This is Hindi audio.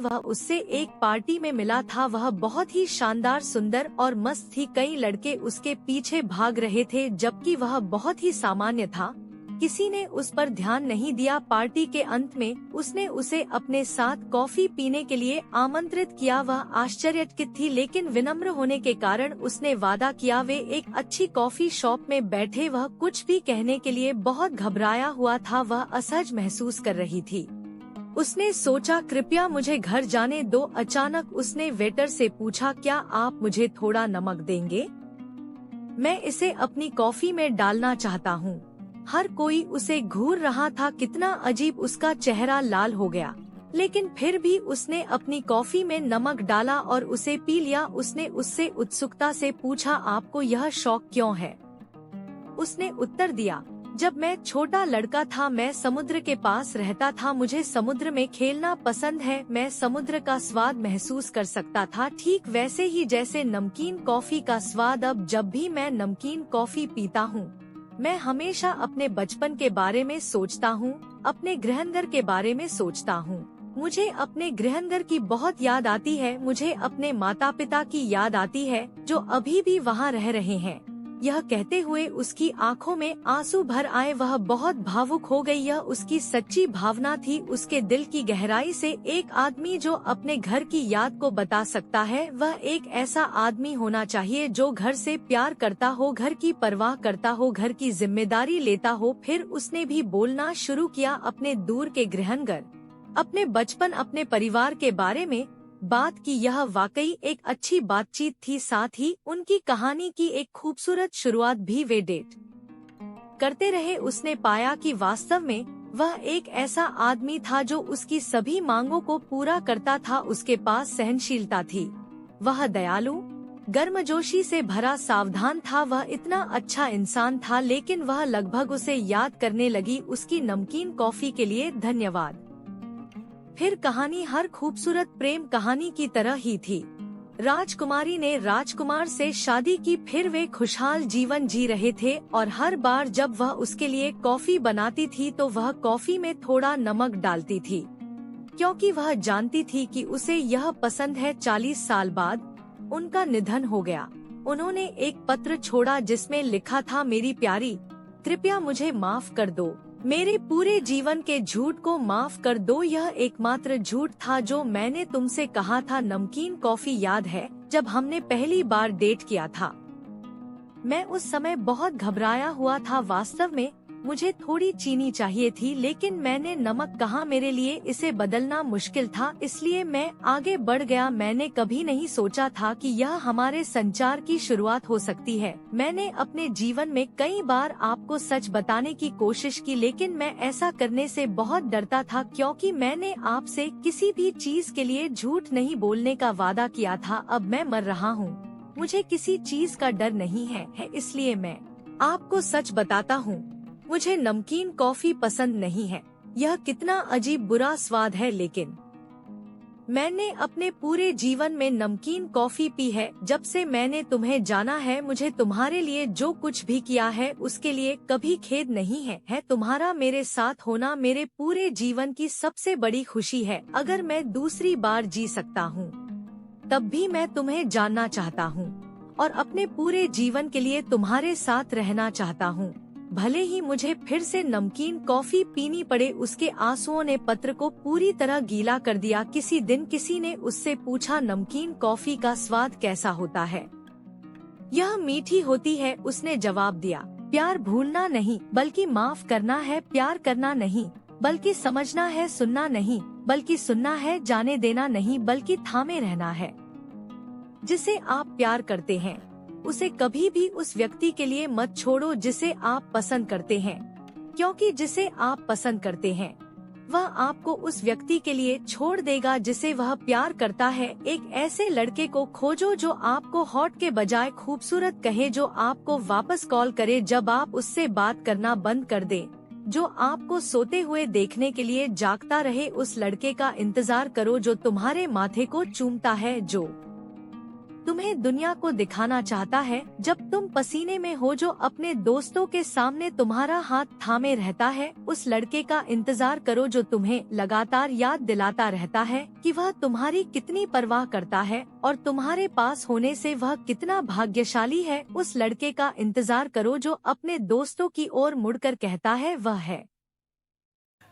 वह उससे एक पार्टी में मिला था वह बहुत ही शानदार, सुंदर और मस्त थी। कई लड़के उसके पीछे भाग रहे थे जबकि वह बहुत ही सामान्य था। किसी ने उस पर ध्यान नहीं दिया। पार्टी के अंत में उसने उसे अपने साथ कॉफी पीने के लिए आमंत्रित किया। वह आश्चर्यचकित थी लेकिन विनम्र होने के कारण उसने वादा किया। वे एक अच्छी कॉफी शॉप में बैठे। वह कुछ भी कहने के लिए बहुत घबराया हुआ था। वह असहज महसूस कर रही थी। उसने सोचा कृपया मुझे घर जाने दो। अचानक उसने वेटर से पूछा, क्या आप मुझे थोड़ा नमक देंगे? मैं इसे अपनी कॉफी में डालना चाहता हूँ। हर कोई उसे घूर रहा था। कितना अजीब, उसका चेहरा लाल हो गया। लेकिन फिर भी उसने अपनी कॉफी में नमक डाला और उसे पी लिया। उसने उससे उत्सुकता से पूछा, आपको यह शौक क्यों है? उसने उत्तर दिया, जब मैं छोटा लड़का था मैं समुद्र के पास रहता था। मुझे समुद्र में खेलना पसंद है। मैं समुद्र का स्वाद महसूस कर सकता था, ठीक वैसे ही जैसे नमकीन कॉफी का स्वाद। अब जब भी मैं नमकीन कॉफी पीता हूँ मैं हमेशा अपने बचपन के बारे में सोचता हूँ, अपने गृहनगर के बारे में सोचता हूँ। मुझे अपने गृहनगर की बहुत याद आती है। मुझे अपने माता पिता की याद आती है जो अभी भी वहाँ रह रहे हैं। यह कहते हुए उसकी आंखों में आंसू भर आए। वह बहुत भावुक हो गई। यह उसकी सच्ची भावना थी, उसके दिल की गहराई से। एक आदमी जो अपने घर की याद को बता सकता है वह एक ऐसा आदमी होना चाहिए जो घर से प्यार करता हो, घर की परवाह करता हो, घर की जिम्मेदारी लेता हो। फिर उसने भी बोलना शुरू किया अपने दूर के गृहनगर, अपने बचपन, अपने परिवार के बारे में बात की। यह वाकई एक अच्छी बातचीत थी, साथ ही उनकी कहानी की एक खूबसूरत शुरुआत भी। वे डेट करते रहे। उसने पाया कि वास्तव में वह एक ऐसा आदमी था जो उसकी सभी मांगों को पूरा करता था। उसके पास सहनशीलता थी, वह दयालु, गर्मजोशी से भरा सावधान था। वह इतना अच्छा इंसान था। लेकिन वह लगभग उसे याद करने लगी, उसकी नमकीन कॉफी के लिए धन्यवाद। फिर कहानी हर खूबसूरत प्रेम कहानी की तरह ही थी। राजकुमारी ने राजकुमार से शादी की। फिर वे खुशहाल जीवन जी रहे थे और हर बार जब वह उसके लिए कॉफी बनाती थी तो वह कॉफी में थोड़ा नमक डालती थी, क्योंकि वह जानती थी कि उसे यह पसंद है। 40 साल बाद उनका निधन हो गया। उन्होंने एक पत्र छोड़ा जिसमें लिखा था, मेरी प्यारी, कृपया मुझे माफ कर दो। मेरे पूरे जीवन के झूठ को माफ कर दो। यह एकमात्र झूठ था जो मैंने तुमसे कहा था। नमकीन कॉफी याद है जब हमने पहली बार डेट किया था? मैं उस समय बहुत घबराया हुआ था। वास्तव में मुझे थोड़ी चीनी चाहिए थी लेकिन मैंने नमक कहा। मेरे लिए इसे बदलना मुश्किल था, इसलिए मैं आगे बढ़ गया। मैंने कभी नहीं सोचा था कि यह हमारे संचार की शुरुआत हो सकती है। मैंने अपने जीवन में कई बार आपको सच बताने की कोशिश की लेकिन मैं ऐसा करने से बहुत डरता था क्योंकि मैंने आपसे किसी भी चीज के लिए झूठ नहीं बोलने का वादा किया था। अब मैं मर रहा हूँ, मुझे किसी चीज का डर नहीं है, इसलिए मैं आपको सच बताता हूँ। मुझे नमकीन कॉफी पसंद नहीं है। यह कितना अजीब बुरा स्वाद है, लेकिन मैंने अपने पूरे जीवन में नमकीन कॉफी पी है। जब से मैंने तुम्हें जाना है मुझे तुम्हारे लिए जो कुछ भी किया है उसके लिए कभी खेद नहीं है। तुम्हारा मेरे साथ होना मेरे पूरे जीवन की सबसे बड़ी खुशी है। अगर मैं दूसरी बार जी सकता हूँ तब भी मैं तुम्हें जानना चाहता हूँ और अपने पूरे जीवन के लिए तुम्हारे साथ रहना चाहता हूँ, भले ही मुझे फिर से नमकीन कॉफी पीनी पड़े। उसके आंसुओं ने पत्र को पूरी तरह गीला कर दिया। किसी दिन किसी ने उससे पूछा, नमकीन कॉफी का स्वाद कैसा होता है? यह मीठी होती है, उसने जवाब दिया। प्यार भूलना नहीं बल्कि माफ करना है। प्यार करना नहीं बल्कि समझना है। सुनना नहीं बल्कि सुनना है। जाने देना नहीं बल्कि थामे रहना है। जिसे आप प्यार करते हैं उसे कभी भी उस व्यक्ति के लिए मत छोड़ो जिसे आप पसंद करते हैं, क्योंकि जिसे आप पसंद करते हैं वह आपको उस व्यक्ति के लिए छोड़ देगा जिसे वह प्यार करता है। एक ऐसे लड़के को खोजो जो आपको हॉट के बजाय खूबसूरत कहे, जो आपको वापस कॉल करे जब आप उससे बात करना बंद कर दे, जो आपको सोते हुए देखने के लिए जागता रहे। उस लड़के का इंतजार करो जो तुम्हारे माथे को चूमता है, जो तुम्हें दुनिया को दिखाना चाहता है। जब तुम पसीने में हो जो अपने दोस्तों के सामने तुम्हारा हाथ थामे रहता है, उस लड़के का इंतजार करो जो तुम्हें लगातार याद दिलाता रहता है कि वह तुम्हारी कितनी परवाह करता है और तुम्हारे पास होने से वह कितना भाग्यशाली है। उस लड़के का इंतजार करो जो अपने दोस्तों की ओर मुड़कर कहता है वह है।